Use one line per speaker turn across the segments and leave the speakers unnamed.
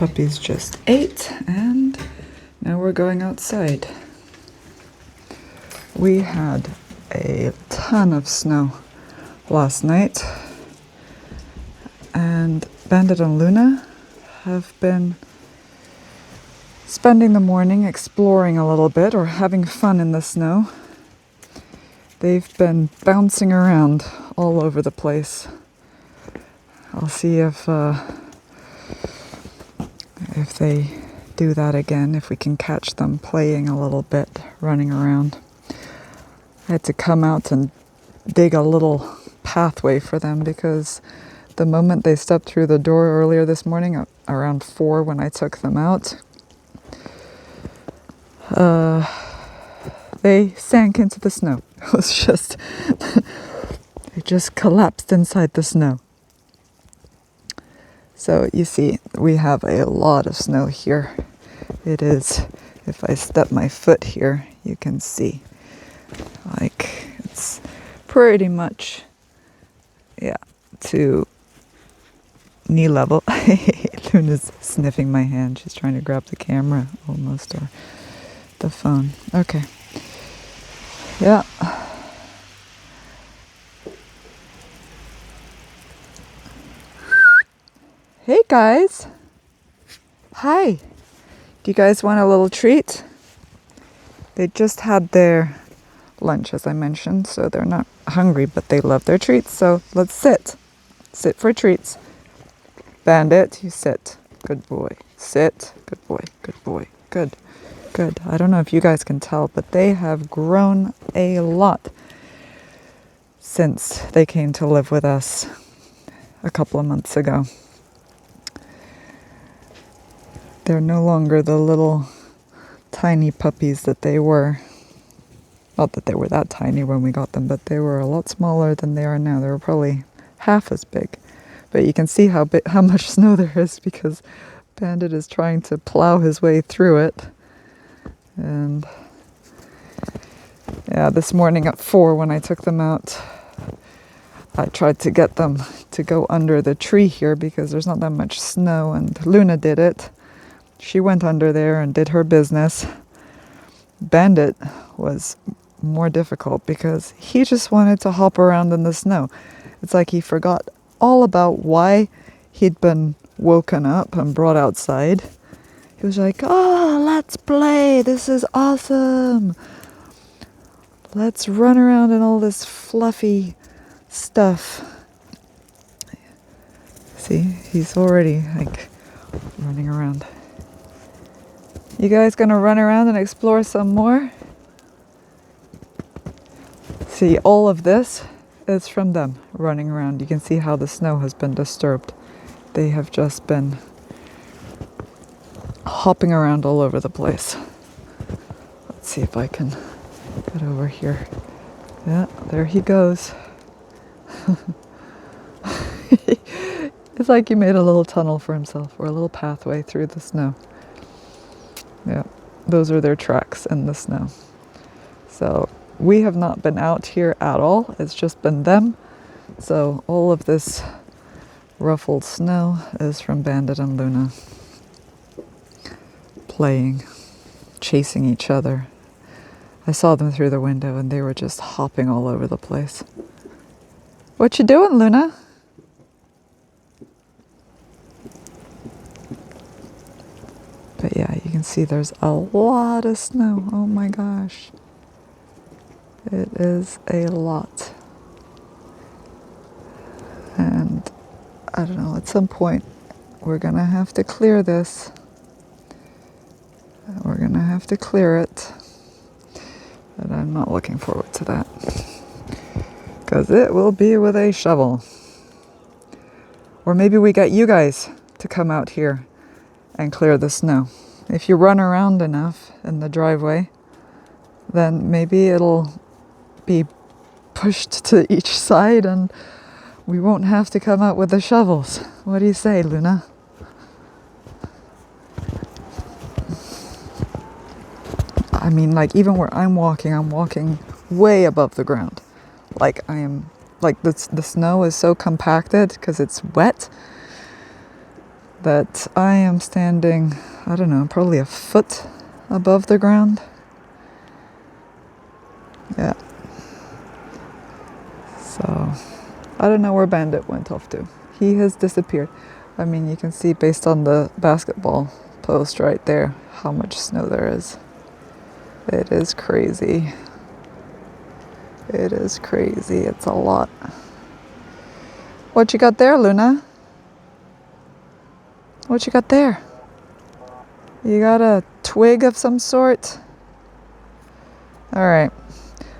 Puppies just ate, and now we're going outside. We had a ton of snow last night, and Bandit and Luna have been spending the morning exploring a little bit or having fun in the snow. They've been bouncing around all over the place. I'll see if they do that again, if we can catch them playing a little bit, running around. I had to come out and dig a little pathway for them because the moment they stepped through the door earlier this morning, around 4 when I took them out, they sank into the snow. It was just, they just collapsed inside the snow. So you see, we have a lot of snow here. It is, if I step my foot here, you can see, like, it's pretty much, to knee level. Luna's sniffing my hand. She's trying to grab the camera almost, or the phone. Okay. Yeah. Hey guys. Hi. Do you guys want a little treat? They just had their lunch, as I mentioned, so they're not hungry, but they love their treats. So let's sit. Sit for treats. Bandit, you sit. Good boy. Sit. Good boy. Good boy. Good. Good. I don't know if you guys can tell, but they have grown a lot since they came to live with us a couple of months ago. They're no longer the little tiny puppies that they were. Not that they were that tiny when we got them, but they were a lot smaller than they are now. They were probably half as big. But you can see how much snow there is because Bandit is trying to plow his way through it. And yeah, this morning at 4 when I took them out, I tried to get them to go under the tree here because there's not that much snow, and Luna did it. She went under there and did her business. Bandit was more difficult because he just wanted to hop around in the snow. It's like he forgot all about why he'd been woken up and brought outside. He was like, "Oh, let's play. This is awesome. Let's run around in all this fluffy stuff." See, he's already like running around. You guys gonna run around and explore some more? See, all of this is from them running around. You can see how the snow has been disturbed. They have just been hopping around all over the place. Let's see if I can get over here. Yeah, there he goes. It's like he made a little tunnel for himself, or a little pathway through the snow. Yeah, those are their tracks in the snow. So we have not been out here at all. It's just been them. So all of this ruffled snow is from Bandit and Luna playing, chasing each other. I saw them through the window and they were just hopping all over the place. What you doing, Luna? But yeah, you can see there's a lot of snow. Oh my gosh. It is a lot. And I don't know, at some point we're gonna have to clear this. We're gonna have to clear it. But I'm not looking forward to that. Because it will be with a shovel. Or maybe we get you guys to come out here and clear the snow. If you run around enough in the driveway, then maybe it'll be pushed to each side and we won't have to come out with the shovels. What do you say, Luna? I mean, like, even where I'm walking way above the ground. Like, the snow is so compacted because it's wet that I am standing, I don't know, probably a foot above the ground. Yeah. So, I don't know where Bandit went off to. He has disappeared. I mean, you can see based on the basketball post right there how much snow there is. It is crazy. It is crazy. It's a lot. What you got there, Luna? What you got there? You got a twig of some sort? All right.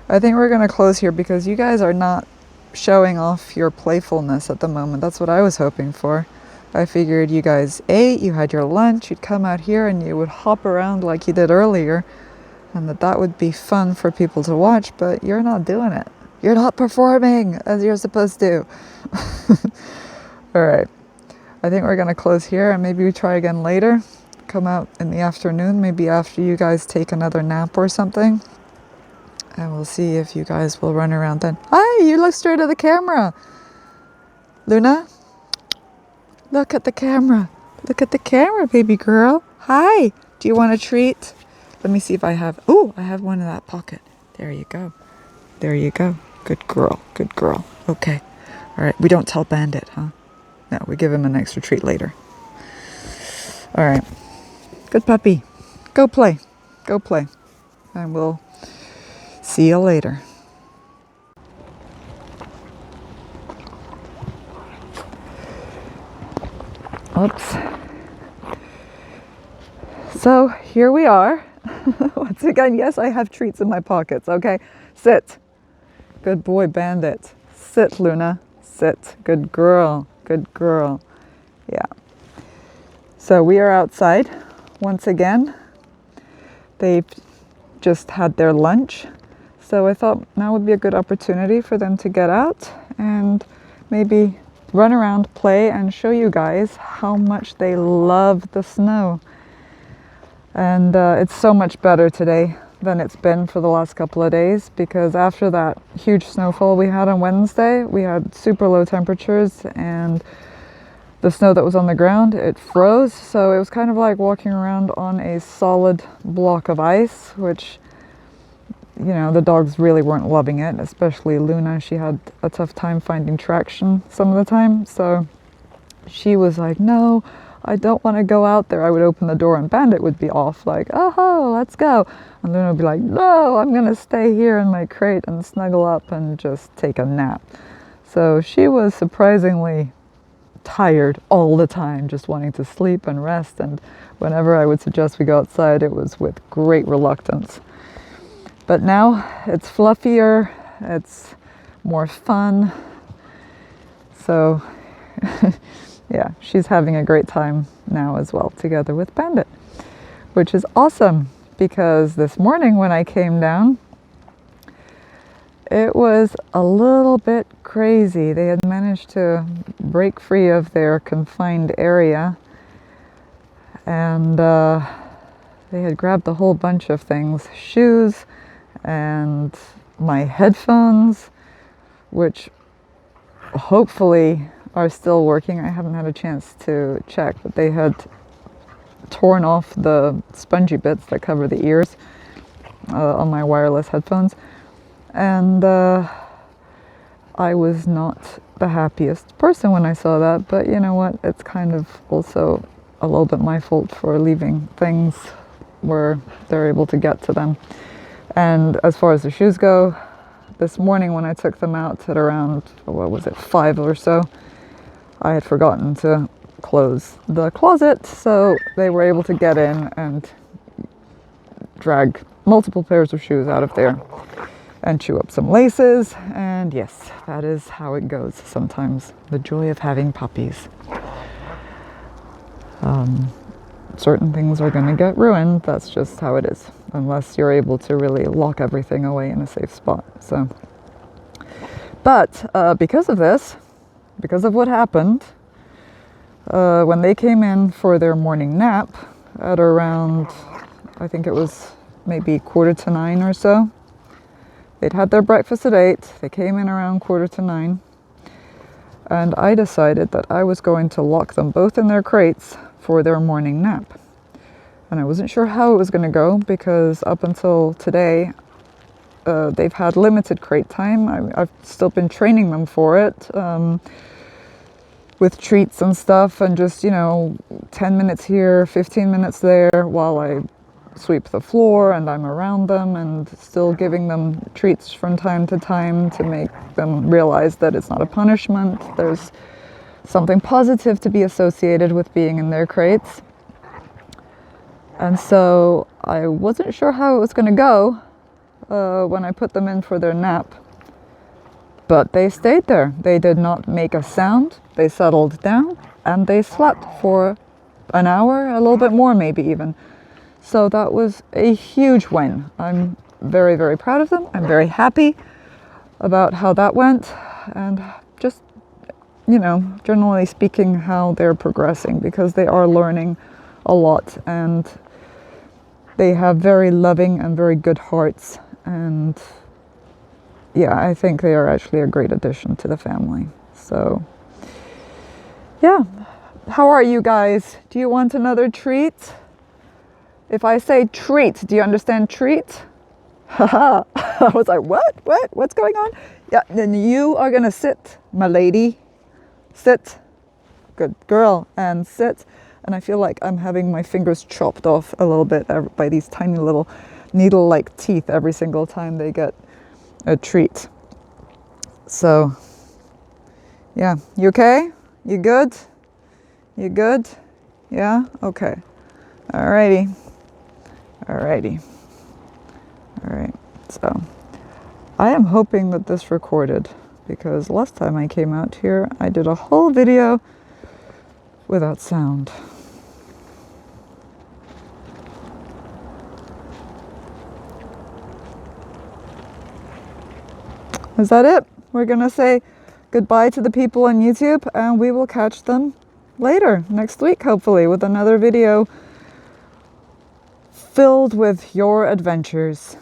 I think we're going to close here because you guys are not showing off your playfulness at the moment. That's what I was hoping for. I figured you guys ate, you had your lunch, you'd come out here and you would hop around like you did earlier, and that would be fun for people to watch, but you're not doing it. You're not performing as you're supposed to. All right. I think we're going to close here and maybe we try again later. Come out in the afternoon, maybe after you guys take another nap or something. And we'll see if you guys will run around then. Hi, you look straight at the camera. Luna, look at the camera. Look at the camera, baby girl. Hi, do you want a treat? Let me see if I have, oh, I have one in that pocket. There you go. There you go. Good girl, good girl. Okay. All right, we don't tell Bandit, huh? No, we give him an extra treat later. All right. Good puppy. Go play. Go play. And we'll see you later. Oops. So here we are. Once again, yes, I have treats in my pockets. Okay, sit. Good boy, Bandit. Sit, Luna. Sit. Good girl. Good girl. Yeah. So we are outside once again. They've just had their lunch. So I thought now would be a good opportunity for them to get out and maybe run around, play, and show you guys how much they love the snow. And it's so much better today than it's been for the last couple of days, because after that huge snowfall we had on Wednesday, we had super low temperatures and the snow that was on the ground, it froze. So it was kind of like walking around on a solid block of ice, which, you know, the dogs really weren't loving it, especially Luna. She had a tough time finding traction some of the time. So she was like, no, I don't want to go out there. I would open the door and Bandit would be off like, oh, let's go. And Luna would be like, no, I'm going to stay here in my crate and snuggle up and just take a nap. So she was surprisingly tired all the time, just wanting to sleep and rest. And whenever I would suggest we go outside, it was with great reluctance. But now it's fluffier, it's more fun. So yeah, she's having a great time now as well, together with Bandit, which is awesome, because this morning when I came down, it was a little bit crazy. They had managed to break free of their confined area, and they had grabbed a whole bunch of things, shoes and my headphones, which hopefully are still working. I haven't had a chance to check, but they had torn off the spongy bits that cover the ears on my wireless headphones. And I was not the happiest person when I saw that, but you know what? It's kind of also a little bit my fault for leaving things where they're able to get to them. And as far as the shoes go, this morning when I took them out at around, what was it, 5 or so, I had forgotten to close the closet, so they were able to get in and drag multiple pairs of shoes out of there and chew up some laces. And yes, that is how it goes sometimes. The joy of having puppies. Certain things are going to get ruined. That's just how it is, unless you're able to really lock everything away in a safe spot. So, but because of this, because of what happened, when they came in for their morning nap at around, I think it was maybe 8:45 or so, they'd had their breakfast at 8. They came in around 8:45. And I decided that I was going to lock them both in their crates for their morning nap. And I wasn't sure how it was going to go because up until today, they've had limited crate time. I've still been training them for it with treats and stuff, and just, 10 minutes here, 15 minutes there while I sweep the floor and I'm around them, and still giving them treats from time to time to make them realize that it's not a punishment. There's something positive to be associated with being in their crates. And so I wasn't sure how it was going to go when I put them in for their nap. But they stayed there. They did not make a sound. They settled down and they slept for an hour, a little bit more maybe even. So that was a huge win. I'm very, very proud of them. I'm very happy about how that went, and just, generally speaking, how they're progressing, because they are learning a lot and they have very loving and very good hearts. And yeah, I think they are actually a great addition to the family. So yeah, how are you guys? Do you want another treat? If I say treat, do you understand treat? Haha. I was like, what? What's going on? Yeah, then you are gonna sit, my lady. Sit. Good girl. And sit. And I feel like I'm having my fingers chopped off a little bit by these tiny little needle-like teeth every single time they get a treat. So, yeah. You okay? You good? You good? Yeah? Okay. Alrighty. Alrighty. Alright. So, I am hoping that this recorded, because last time I came out here, I did a whole video without sound. Is that it? We're gonna say goodbye to the people on YouTube, and we will catch them later, next week, hopefully, with another video filled with your adventures.